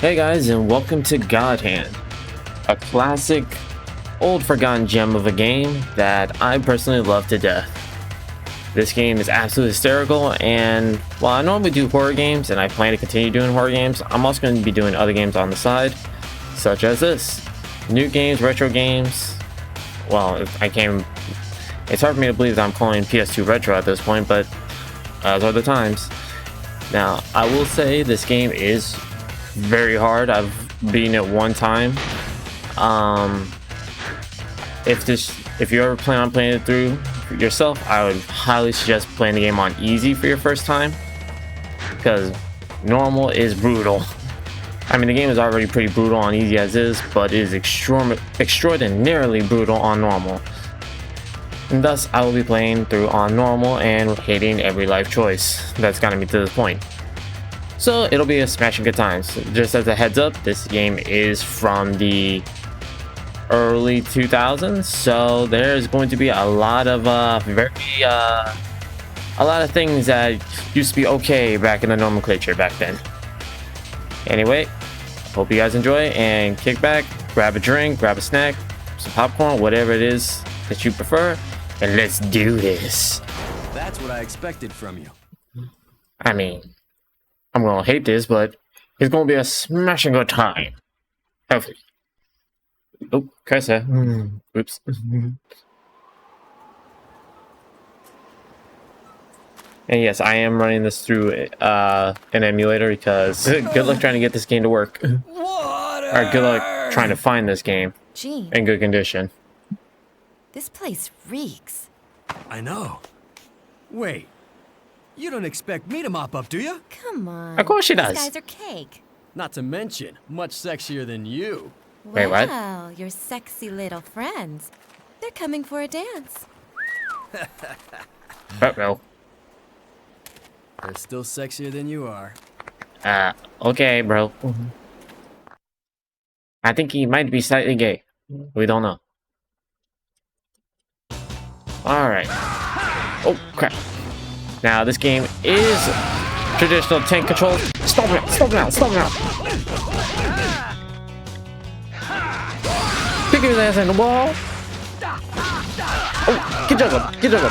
Hey guys, and welcome to GodHand, a classic, old forgotten gem of a game that I personally love to death. This game is absolutely hysterical, and while I normally do horror games and I plan to continue doing horror games, I'm also going to be doing other games on the side, such as this. New games, retro games. Well, it's hard for me to believe that I'm calling PS2 retro at this point, but as are the times. Now, I will say this game is very hard. I've beaten it one time. If you ever plan on playing it through yourself, I would highly suggest playing the game on easy for your first time, because normal is brutal. I mean, the game is already pretty brutal on easy as is, but it is extraordinarily brutal on normal. And thus, I will be playing through on normal and hating every life choice that's gotten me to this point. So it'll be a smashing good times. Just as a heads up, this game is from the early 2000s, so there's going to be a lot of a lot of things that used to be okay back in the nomenclature back then. Anyway, hope you guys enjoy and kick back, grab a drink, grab a snack, some popcorn, whatever it is that you prefer, and let's do this. That's what I expected from you. I mean, I'm gonna hate this, but it's gonna be a smashing good time. Hopefully. Oh, cursor. Oops. And yes, I am running this through an emulator because good luck trying to get this game to work. Or good luck trying to find this game in good condition. This place reeks. I know. Wait. You don't expect me to mop up, do you? Come on. Of course she does. These guys are cake. Not to mention, much sexier than you. Wait, what? Wow, your sexy little friends. They're coming for a dance. Uh-oh. They're still sexier than you are. Okay, bro. I think he might be slightly gay. We don't know. Alright. Oh, crap. Now, this game is traditional tank control. Stop him out! Stop him out! Stop him out! Kick his ass in the wall! Oh, get up! Get up!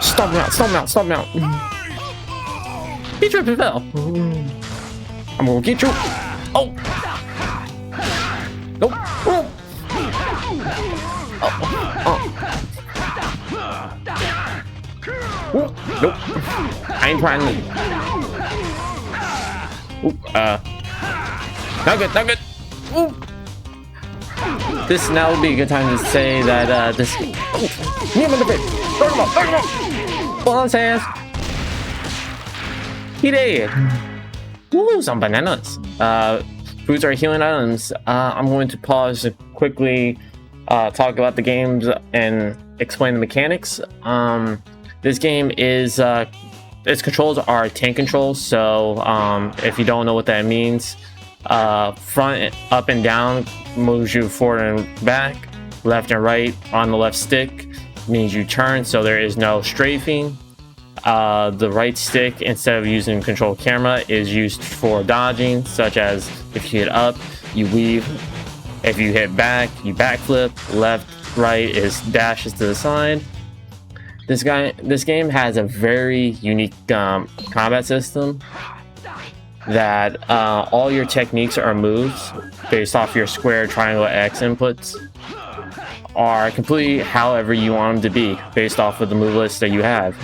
Stop him out! Stop him out! Stop him out! He tripped and fell. I'm gonna get you! Oh! Nope! Oh! Ooh, nope. I ain't trying to. Ooh, not good, not good. Ooh. This now would be a good time to say that this. Knee him in the face. Throw him up, throw him up. Pull on his hands. He dead. Woo, some bananas. Foods are healing items. I'm going to pause to quickly talk about the games and explain the mechanics. This game is, its controls are tank controls, so if you don't know what that means, front, up and down moves you forward and back, left and right on the left stick means you turn, so there is no strafing. The right stick, instead of using control camera, is used for dodging, such as if you hit up, you weave, if you hit back, you backflip, left, right is dashes to the side. This game has a very unique combat system that all your techniques or moves based off your square, triangle, X inputs are completely however you want them to be based off of the move list that you have.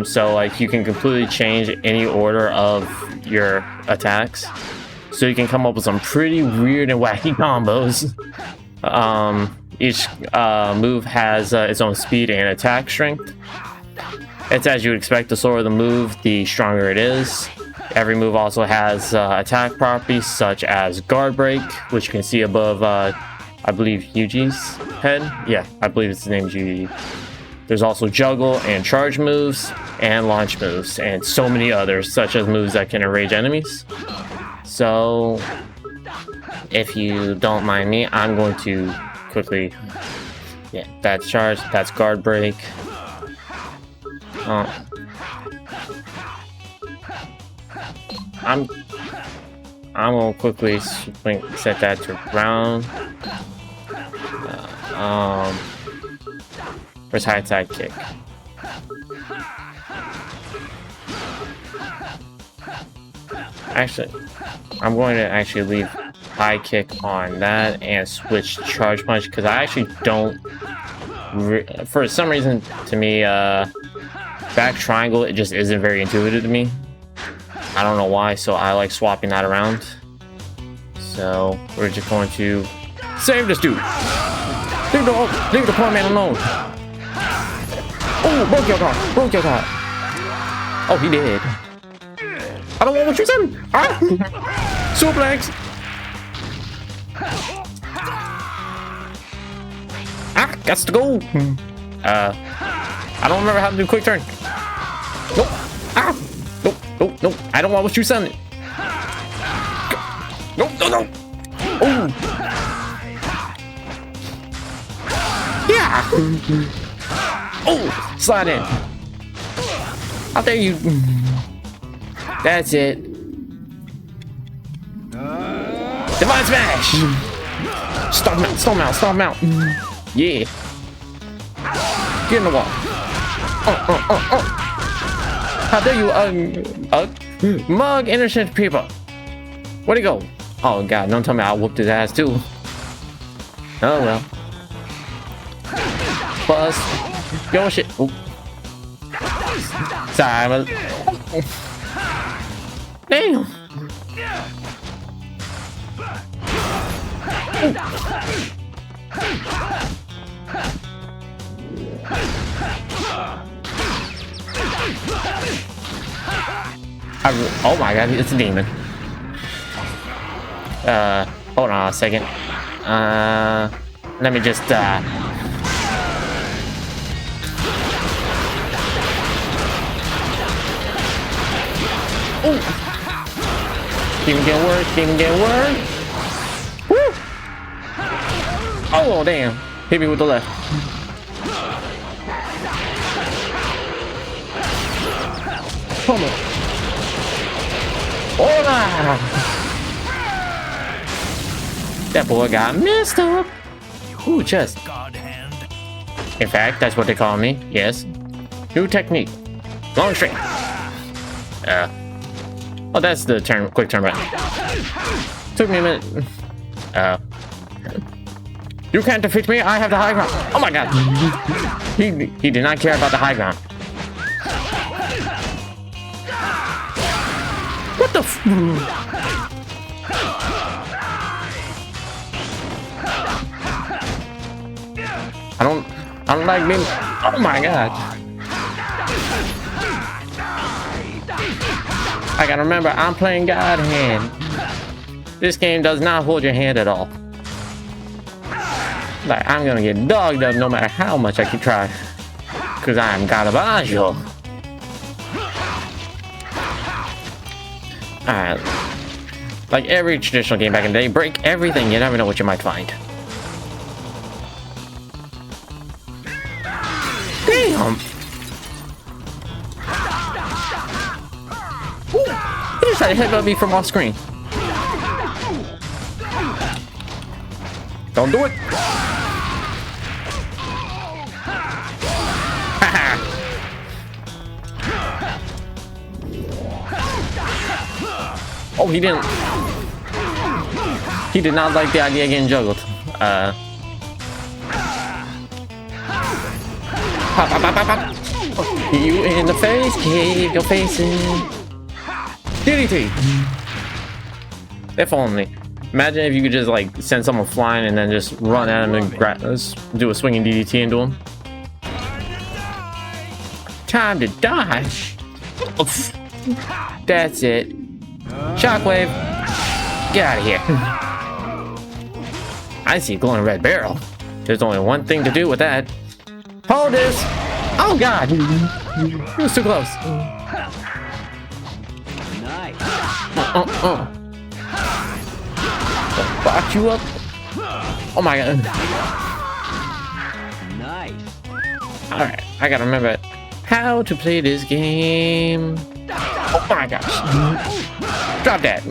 So like you can completely change any order of your attacks. So you can come up with some pretty weird and wacky combos. Each move has its own speed and attack strength. It's as you would expect. The slower the move, the stronger it is. Every move also has attack properties such as guard break, which you can see above, I believe, Yuji's head. Yeah, I believe his name's Yuji. There's also juggle and charge moves and launch moves, and so many others, such as moves that can enrage enemies. So, if you don't mind me, I'm going to quickly, yeah, that's charge, that's guard break. I'm gonna quickly set that to round. Where's high side kick? Actually, I'm going to actually leave high kick on that and switch charge punch because I actually don't. For some reason, to me, back triangle it just isn't very intuitive to me. I don't know why, so I like swapping that around. So we're just going to save this dude. Leave the poor man alone. Oh, broke your car. Broke your car. Oh, he did. I don't want what you said. Ah! Suplex. Ah, got to go. I don't remember how to do quick turn. Nope. Ah. Nope. Nope. Nope. I don't want what you said. Nope. No. No. Oh. Yeah. Oh, slide in. How dare you? That's it. Divine Smash! Stomp him out, stomp him out, stomp him out. Yeah. Get in the wall. How dare you, mug innocent people. Where'd he go? Oh god, don't tell me I whooped his ass too. Oh well. Buzz. Yo shit. Oop. Sorry, damn. Oh my god, it's a demon. Hold on a second. Let me just oh! Didn't get word, didn't get word. Woo! Oh damn! Hit me with the left. Come on. Hola! That boy got messed up. Ooh, chest. GodHand. In fact, that's what they call me. Yes. New technique. Long string. Oh, that's the turn. Quick turn button. Took me a minute. You can't defeat me. I have the high ground. Oh my god. He did not care about the high ground. What the f? I don't like being. Oh my god. I gotta remember, I'm playing GodHand. This game does not hold your hand at all. Like, I'm gonna get dogged up no matter how much I keep trying. Cause I'm Garabaggio. Alright. Like every traditional game back in the day, break everything, you never know what you might find. Damn! He just tried to headbutt me from off screen. Don't do it! Oh, he didn't. He did not like the idea of getting juggled. Pop, pop, pop, pop, pop. You in the face, keep your face in. DDT. If only. Imagine if you could just like send someone flying and then just run at him and do a swinging DDT into him. Time to die. Oof. That's it. Shockwave. Get out of here. I see a glowing red barrel. There's only one thing to do with that. Hold this. Oh god. He was too close. Nice. Box you up. Oh my god. Nice. Alright, I gotta remember how to play this game. Oh my gosh. Drop that.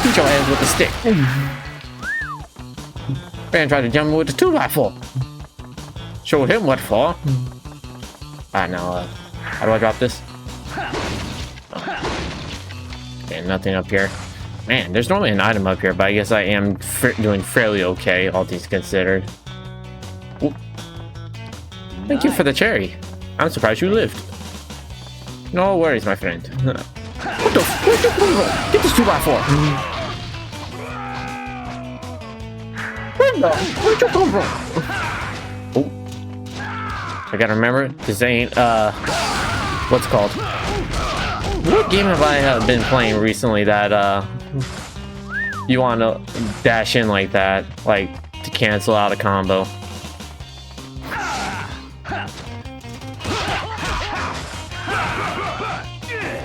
Beat your ass with a stick. Man tried to jump me with the 2x4. Showed him what for. Alright, now, how do I drop this? Okay, nothing up here. Man, there's normally an item up here, but I guess I am doing fairly okay, all things considered. Ooh. Thank you for the cherry. I'm surprised you lived. No worries, my friend. What the? Where'd you come from? Get this 2x4. Where'd you come from? Oh, I gotta remember, this ain't what's it called? What game have I been playing recently that you want to dash in like that, like to cancel out a combo?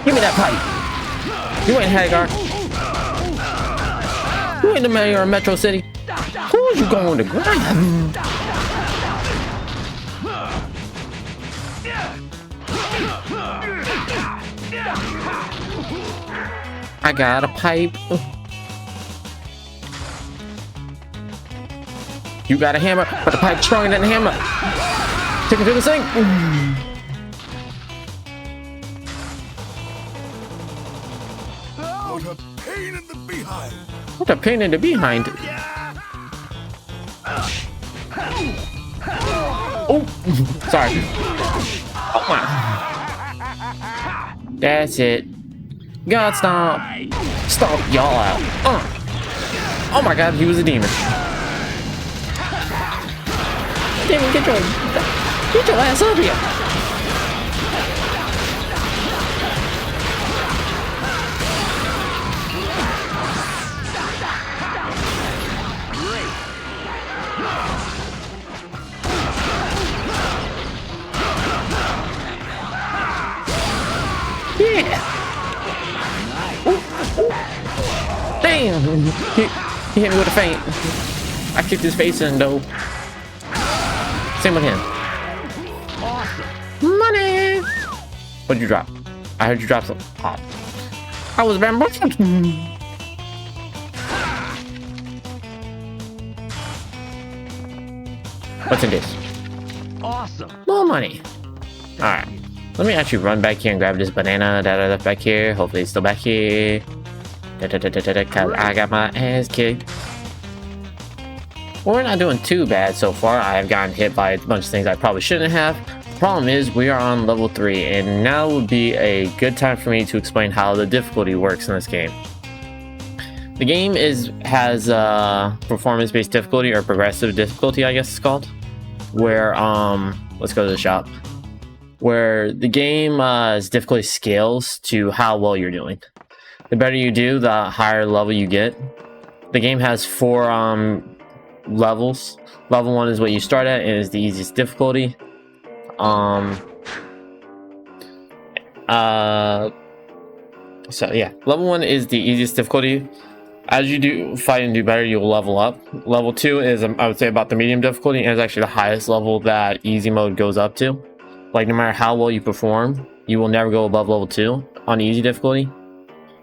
Give me that pipe. You ain't Hagar. You ain't the mayor of Metro City. Who you going to grind? I got a pipe. You got a hammer, but the pipe's stronger than the hammer. Take it to the sink. What a pain in the behind. What a pain in the behind. Oh, sorry. Oh my. That's it. God, stomp. Stomp y'all out. Oh my god, he was a demon. Demon, get your ass up here. Yeah. Damn. He hit me with a feint. I kicked his face in though. Same with him. Money. What'd you drop? I heard you drop some. Oh. I was bamboozled. What's in this? Awesome. More money. Alright. Let me actually run back here and grab this banana that I left back here. Hopefully it's still back here. Cause I got my ass kicked. Well, we're not doing too bad so far. I have gotten hit by a bunch of things I probably shouldn't have. The problem is we are on level 3, and now would be a good time for me to explain how the difficulty works in this game. The game has performance-based difficulty, or progressive difficulty, I guess it's called. Where let's go to the shop. Where the game's difficulty scales to how well you're doing. The better you do, the higher level you get. The game has 4 levels. Level 1 is what you start at, and is the easiest difficulty. So yeah, level 1 is the easiest difficulty. As you do fight and do better, you'll level up. Level 2 is, I would say, about the medium difficulty, and is actually the highest level that easy mode goes up to. Like, no matter how well you perform, you will never go above level 2 on easy difficulty.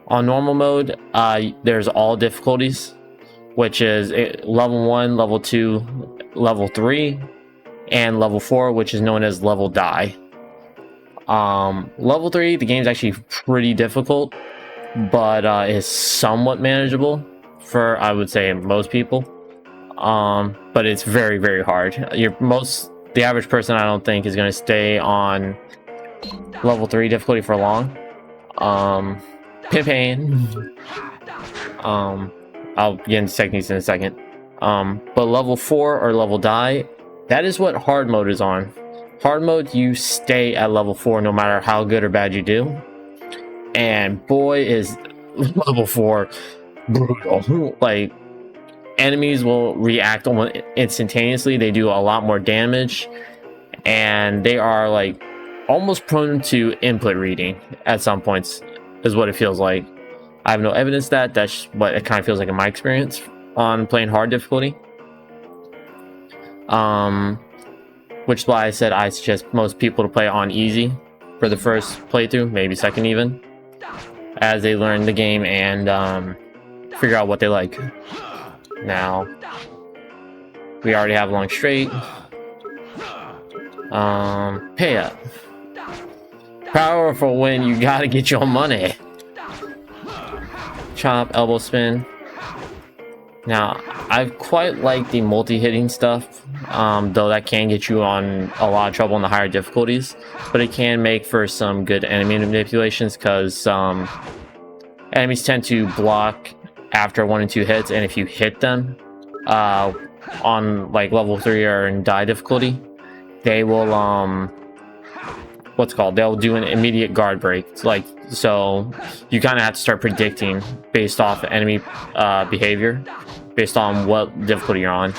On normal mode, there's all difficulties, which is level 1, level 2, level 3, and level 4, which is known as level die. Level 3, the game's actually pretty difficult, but is somewhat manageable for, I would say, most people. But it's very, very hard. The average person, I don't think, is going to stay on level 3 difficulty for long. Pimpin. I'll get into techniques in a second. But level 4 or level die, that is what hard mode is on. Hard mode, you stay at level 4 no matter how good or bad you do. And boy, is level 4 brutal. Like, enemies will react almost instantaneously. They do a lot more damage, and they are like almost prone to input reading at some points, is what it feels like. I have no evidence that's what it kind of feels like in my experience on playing hard difficulty. Which is why I said I suggest most people to play on easy. for the first playthrough, maybe second even, as they learn the game and figure out what they like. Now, we already have long straight. Pay up. Powerful when you gotta get your money. Chop, elbow spin. Now, I quite like the multi-hitting stuff, though that can get you on a lot of trouble in the higher difficulties, but it can make for some good enemy manipulations because enemies tend to block after 1 and 2 hits, and if you hit them on like level 3 or in die difficulty, they will they'll do an immediate guard break. So you kind of have to start predicting based off enemy behavior, based on what difficulty you're on.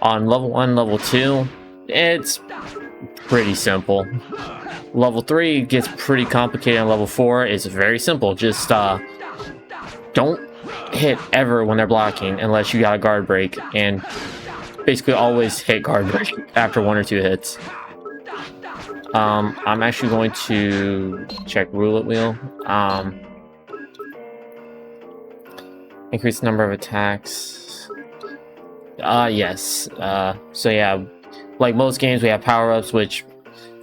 On level 1, level 2, it's pretty simple. Level 3 gets pretty complicated, and level 4 is very simple. Just don't hit ever when they're blocking unless you got a guard break, and basically always hit guard break after 1 or 2 hits. I'm actually going to check roulette wheel. Increase the number of attacks. Yes. So yeah, like most games, we have power-ups which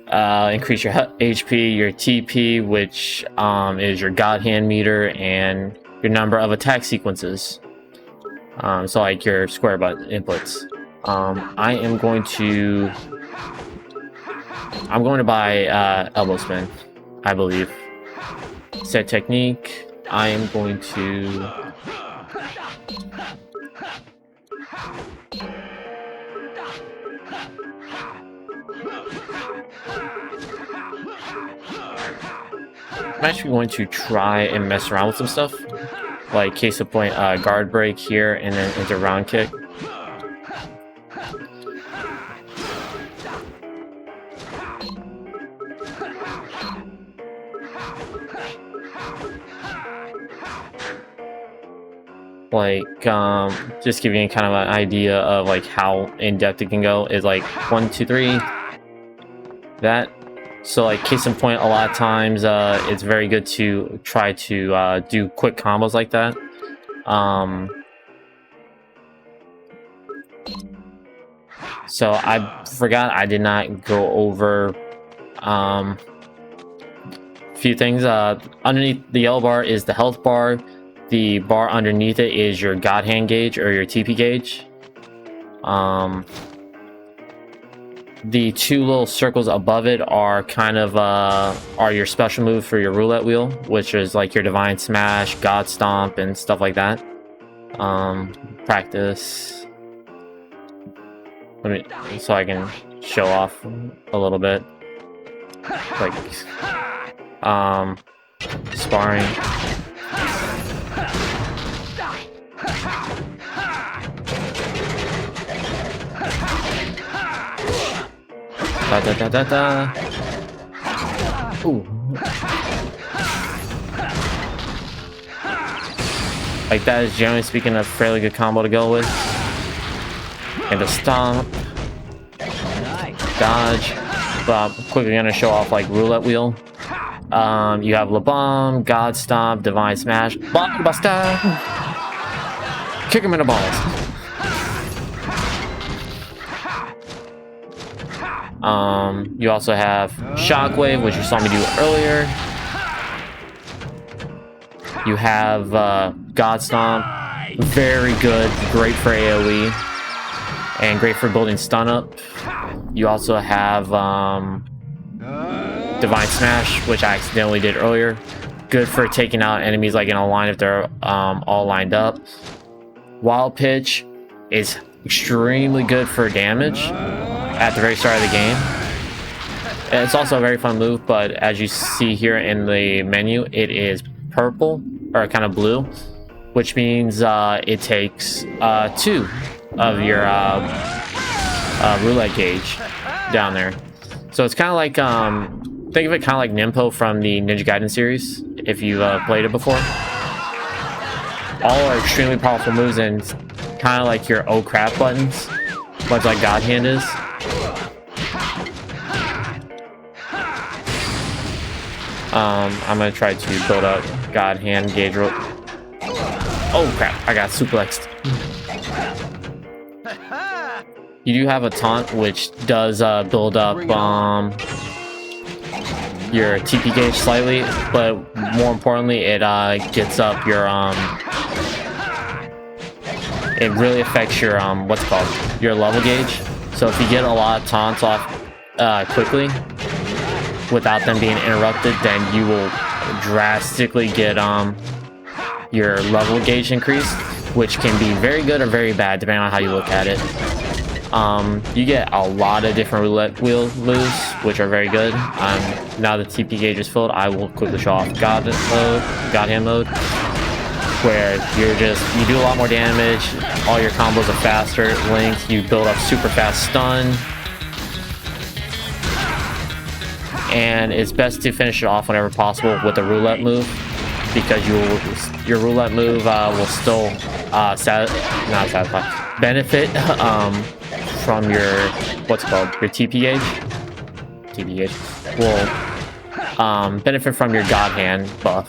increase your HP, your TP, which is your God Hand meter, and your number of attack sequences. So like your square button inputs. I'm going to buy elbow spin, I believe. Set technique. I am going to I'm actually going to try and mess around with some stuff. Like case of point, guard break here and then into round kick. Like, just giving you kind of an idea of like how in-depth it can go is like 1, 2, 3, that. So like case in point, a lot of times it's very good to try to do quick combos like that. So I forgot I did not go over a few things. Underneath the yellow bar is the health bar. The bar underneath it is your God Hand gauge or your TP gauge. The 2 little circles above it are kind of are your special move for your roulette wheel, which is like your Divine Smash, God Stomp, and stuff like that. Practice. So I can show off a little bit. Like sparring. Da da da da da. Ooh. Like that is generally speaking a fairly good combo to go with. And a stomp. Dodge. But I'm quickly gonna show off like roulette wheel. You have La Bomb, God Stomp, Divine Smash, Blockbuster. Kick him in the balls. You also have Shockwave, which you saw me do earlier. You have God Stomp, very good, great for AoE, and great for building stun up. You also have Divine Smash, which I accidentally did earlier. Good for taking out enemies like in a line if they're all lined up. Wild Pitch is extremely good for damage at the very start of the game. And it's also a very fun move, but as you see here in the menu, it is purple, or kind of blue, which means it takes 2 of your roulette gauge down there. So it's kind of like, think of it kind of like Nimpo from the Ninja Gaiden series, if you've played it before. All are extremely powerful moves and kind of like your oh crap buttons, much like God Hand is. I'm gonna try to build up GodHand gauge rope. Oh crap, I got suplexed. You do have a taunt which does build up your TP gauge slightly, but more importantly it gets up your it really affects your what's it called, your level gauge. So if you get a lot of taunts off quickly without them being interrupted, then you will drastically get your level gauge increased, which can be very good or very bad depending on how you look at it. You get a lot of different roulette wheel moves, which are very good. Now the TP gauge is filled, I will quickly show off GodHand mode, where you do a lot more damage, all your combos are faster, linked, you build up super fast stun, and it's best to finish it off whenever possible with a roulette move, because your roulette move will still benefit from your what's it called, your TP gauge. TP gauge will benefit from your GodHand buff.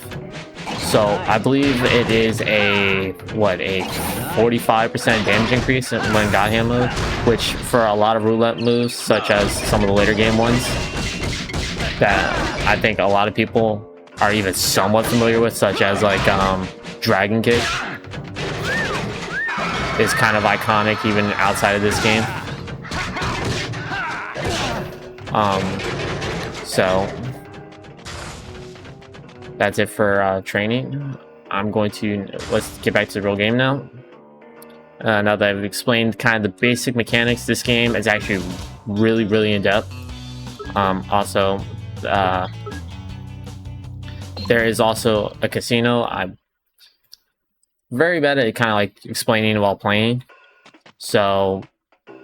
So I believe it is a 45% damage increase when GodHand mode, which for a lot of roulette moves, such as some of the later game ones, that I think a lot of people are even somewhat familiar with, such as like Dragon Kick, is kind of iconic even outside of this game. So that's it for training. I'm going to let's get back to the real game now. Now that I've explained kind of the basic mechanics, this game is actually really in depth. Also, there is also a casino. I'm very bad at kind of like explaining while playing. So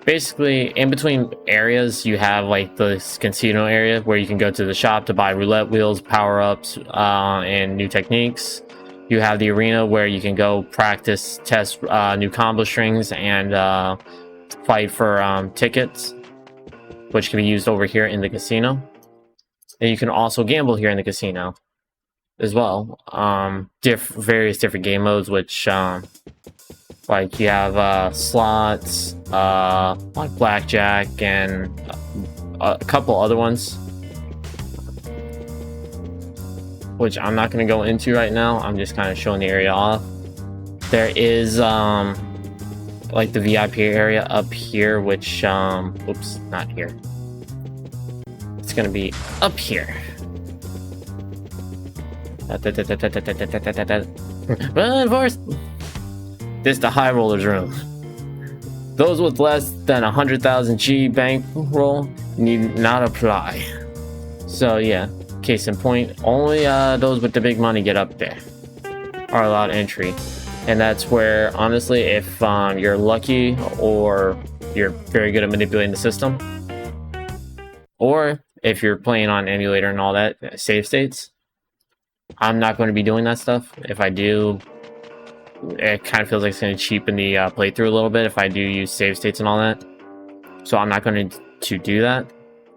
basically, in between areas, you have like this casino area where you can go to the shop to buy roulette wheels, power-ups, and new techniques. You have the arena where you can go practice, test new combo strings, and fight for tickets, which can be used over here in the casino. And you can also gamble here in the casino as well. Various different game modes, which like you have slots, like blackjack, and a couple other ones, which I'm not going to go into right now. I'm just kind of showing the area off. There is like the VIP area up here, which oops, not here. It's going to be up here. Run, Forrest! This is the high rollers room. Those with less than 100,000 G bankroll need not apply. So yeah, case in point, only those with the big money get up there, are allowed entry. And that's where, honestly, if you're lucky or you're very good at manipulating the system, or if you're playing on emulator and all that, save states, I'm not going to be doing that stuff. If I do, it kind of feels like it's going to cheapen the playthrough a little bit if I do use save states and all that. So I'm not going to do that.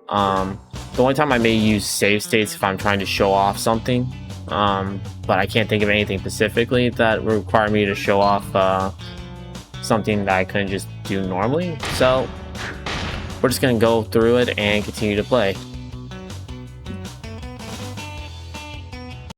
The only time I may use save states if I'm trying to show off something, but I can't think of anything specifically that would require me to show off something that I couldn't just do normally. So we're just going to go through it and continue to play.